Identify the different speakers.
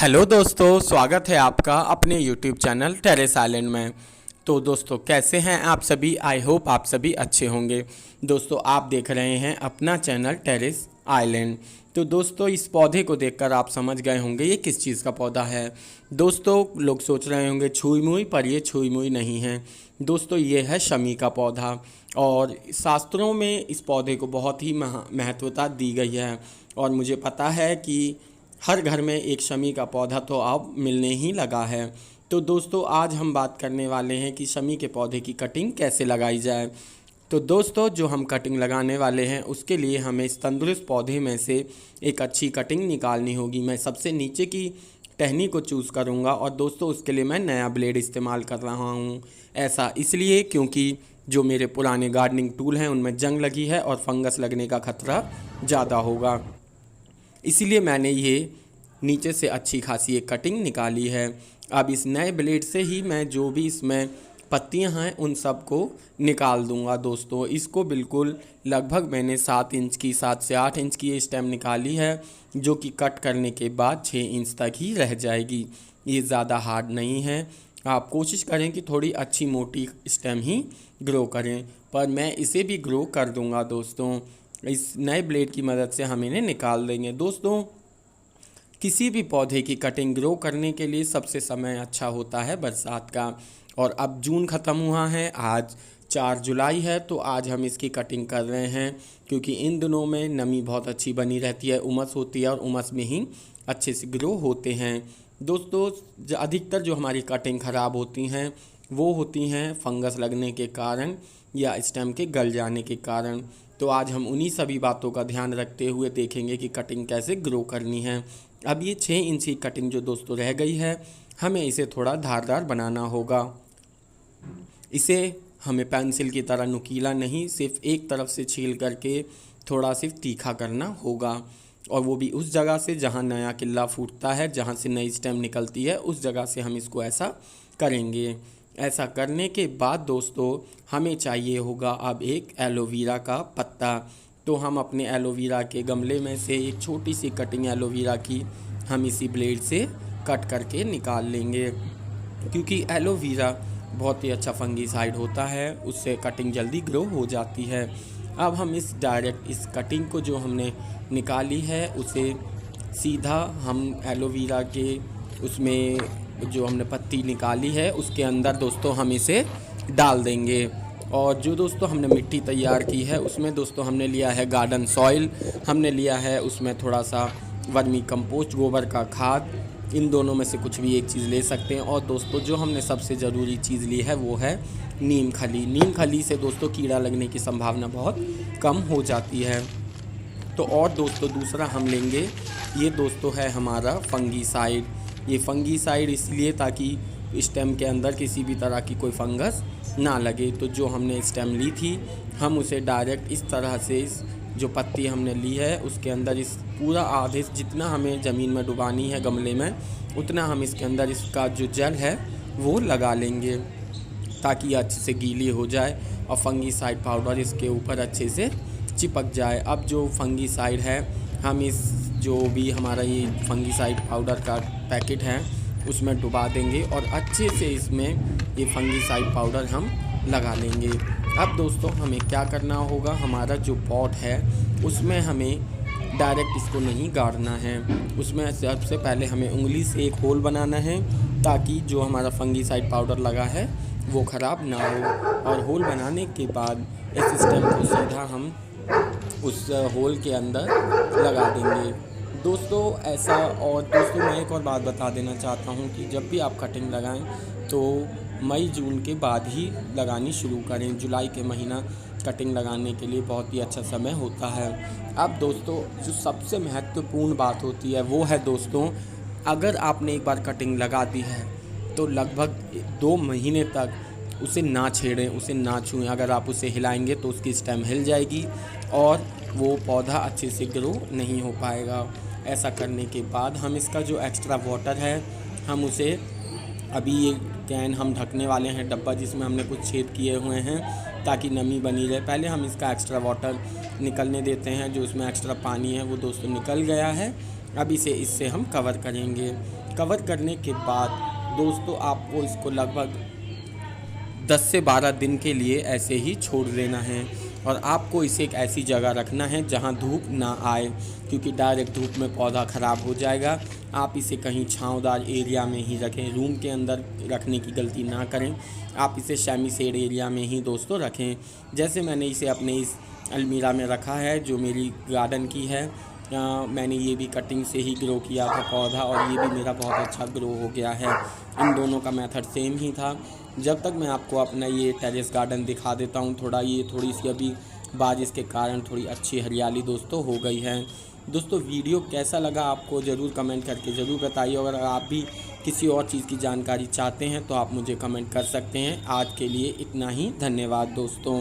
Speaker 1: Hello दोस्तों, स्वागत है आपका अपने YouTube चैनल टेरेस आइलैंड में। तो दोस्तों कैसे हैं आप सभी? आई होप आप सभी अच्छे होंगे। दोस्तों आप देख रहे हैं अपना चैनल टेरेस आइलैंड। तो दोस्तों इस पौधे को देखकर आप समझ गए होंगे ये किस चीज़ का पौधा है। दोस्तों लोग सोच रहे होंगे छुई मुई, पर ये छुई मुई नहीं है दोस्तों, ये है शमी का पौधा। और शास्त्रों में इस पौधे को बहुत ही महत्वता दी गई है। और मुझे पता है कि हर घर में एक शमी का पौधा तो अब मिलने ही लगा है। तो दोस्तों आज हम बात करने वाले हैं कि शमी के पौधे की कटिंग कैसे लगाई जाए। तो दोस्तों जो हम कटिंग लगाने वाले हैं उसके लिए हमें इस तंदुरुस्त पौधे में से एक अच्छी कटिंग निकालनी होगी। मैं सबसे नीचे की टहनी को चूज़ करूंगा और दोस्तों उसके लिए मैं नया ब्लेड इस्तेमाल कर रहा हूं। ऐसा इसलिए क्योंकि जो मेरे पुराने गार्डनिंग टूल हैं उनमें जंग लगी है और फंगस लगने का खतरा ज़्यादा होगा, इसीलिए मैंने ये नीचे से अच्छी खासी एक कटिंग निकाली है। अब इस नए ब्लेड से ही मैं जो भी इसमें पत्तियां हैं उन सब को निकाल दूंगा। दोस्तों इसको बिल्कुल लगभग मैंने 7 इंच की 7 से 8 इंच की ये स्टेम निकाली है, जो कि कट करने के बाद 6 इंच तक ही रह जाएगी। ये ज़्यादा हार्ड नहीं है। आप कोशिश करें कि थोड़ी अच्छी मोटी स्टेम ही ग्रो करें, पर मैं इसे भी ग्रो कर दूंगा। दोस्तों इस नए ब्लेड की मदद से हम इन्हें निकाल देंगे। दोस्तों किसी भी पौधे की कटिंग ग्रो करने के लिए सबसे समय अच्छा होता है बरसात का। और अब जून ख़त्म हुआ है, आज 4 जुलाई है, तो आज हम इसकी कटिंग कर रहे हैं क्योंकि इन दिनों में नमी बहुत अच्छी बनी रहती है, उमस होती है और उमस में ही अच्छे से ग्रो होते हैं। दोस्तों अधिकतर जो हमारी कटिंग ख़राब होती हैं वो होती हैं फंगस लगने के कारण या स्टेम के गल जाने के कारण। तो आज हम उन्हीं सभी बातों का ध्यान रखते हुए देखेंगे कि कटिंग कैसे ग्रो करनी है। अब ये 6 इंच की कटिंग जो दोस्तों रह गई है, हमें इसे थोड़ा धारदार बनाना होगा। इसे हमें पेंसिल की तरह नुकीला नहीं, सिर्फ एक तरफ से छील करके थोड़ा सिर्फ तीखा करना होगा। और वो भी उस जगह से जहाँ नया किल्ला फूटता है, जहाँ से नई स्टेम निकलती है, उस जगह से हम इसको ऐसा करेंगे। ऐसा करने के बाद दोस्तों हमें चाहिए होगा अब एक एलोवेरा का पत्ता। तो हम अपने एलोवेरा के गमले में से एक छोटी सी कटिंग एलोवेरा की हम इसी ब्लेड से कट करके निकाल लेंगे, क्योंकि एलोवेरा बहुत ही अच्छा फंगीसाइड होता है, उससे कटिंग जल्दी ग्रो हो जाती है। अब हम इस कटिंग को जो हमने निकाली है उसे सीधा हम एलोवेरा के उसमें जो हमने पत्ती निकाली है उसके अंदर दोस्तों हम इसे डाल देंगे। और जो दोस्तों हमने मिट्टी तैयार की है उसमें दोस्तों हमने लिया है गार्डन सॉइल, हमने लिया है उसमें थोड़ा सा वर्मी कंपोस्ट, गोबर का खाद, इन दोनों में से कुछ भी एक चीज़ ले सकते हैं। और दोस्तों जो हमने सबसे ज़रूरी चीज़ ली है वो है नीम खली। नीम खली से दोस्तों कीड़ा लगने की संभावना बहुत कम हो जाती है। तो और दोस्तों दूसरा हम लेंगे, ये दोस्तों है हमारा फंगीसाइड। ये फंगीसाइड इसलिए ताकि स्टेम के अंदर किसी भी तरह की कोई फंगस ना लगे। तो जो हमने स्टेम ली थी हम उसे डायरेक्ट इस तरह से इस जो पत्ती हमने ली है उसके अंदर इस पूरा आधे जितना हमें ज़मीन में डुबानी है गमले में, उतना हम इसके अंदर इसका जो जल है वो लगा लेंगे ताकि अच्छे से गीली हो जाए और फंगीसाइड पाउडर इसके ऊपर अच्छे से चिपक जाए। अब जो फंगीसाइड है हम इस जो भी हमारा ये फंगीसाइड पाउडर का पैकेट है उसमें डुबा देंगे और अच्छे से इसमें ये फंगीसाइड पाउडर हम लगा लेंगे। अब दोस्तों हमें क्या करना होगा, हमारा जो पॉट है उसमें हमें डायरेक्ट इसको नहीं गाड़ना है, उसमें सबसे पहले हमें उंगली से एक होल बनाना है ताकि जो हमारा फंगीसाइड पाउडर लगा है वो ख़राब ना हो। और होल बनाने के बाद इस स्टेम को सीधा हम उस होल के अंदर लगा देंगे दोस्तों ऐसा। और दोस्तों मैं एक और बात बता देना चाहता हूँ कि जब भी आप कटिंग लगाएं तो मई जून के बाद ही लगानी शुरू करें। जुलाई के महीना कटिंग लगाने के लिए बहुत ही अच्छा समय होता है। अब दोस्तों जो सबसे महत्वपूर्ण बात होती है वो है दोस्तों, अगर आपने एक बार कटिंग लगा दी है तो लगभग 2 महीने तक उसे ना छेड़ें, उसे ना छुएं। अगर आप उसे हिलाएंगे तो उसकी स्टेम हिल जाएगी और वो पौधा अच्छे से ग्रो नहीं हो पाएगा। ऐसा करने के बाद हम इसका जो एक्स्ट्रा वाटर है हम उसे अभी ये कैन हम ढकने वाले हैं डब्बा जिसमें हमने कुछ छेद किए हुए हैं ताकि नमी बनी रहे। पहले हम इसका एक्स्ट्रा वाटर निकलने देते हैं, जो इसमें एक्स्ट्रा पानी है वो दोस्तों निकल गया है। अब इससे हम कवर करेंगे। कवर करने के बाद दोस्तों आपको इसको लगभग 10 से 12 दिन के लिए ऐसे ही छोड़ देना है। और आपको इसे एक ऐसी जगह रखना है जहां धूप ना आए, क्योंकि डायरेक्ट धूप में पौधा ख़राब हो जाएगा। आप इसे कहीं छांवदार एरिया में ही रखें, रूम के अंदर रखने की गलती ना करें। आप इसे सेमी शेड एरिया में ही दोस्तों रखें। जैसे मैंने इसे अपने इस अलमीरा में रखा है जो मेरी गार्डन की है। मैंने ये भी कटिंग से ही ग्रो किया था पौधा, और ये भी मेरा बहुत अच्छा ग्रो हो गया है। इन दोनों का मेथड सेम ही था। जब तक मैं आपको अपना ये टेरेस गार्डन दिखा देता हूँ, थोड़ी सी अभी बारिश के कारण थोड़ी अच्छी हरियाली दोस्तों हो गई है। दोस्तों वीडियो कैसा लगा आपको ज़रूर कमेंट करके ज़रूर बताइए। अगर आप भी किसी और चीज़ की जानकारी चाहते हैं तो आप मुझे कमेंट कर सकते हैं। आज के लिए इतना ही, धन्यवाद दोस्तों।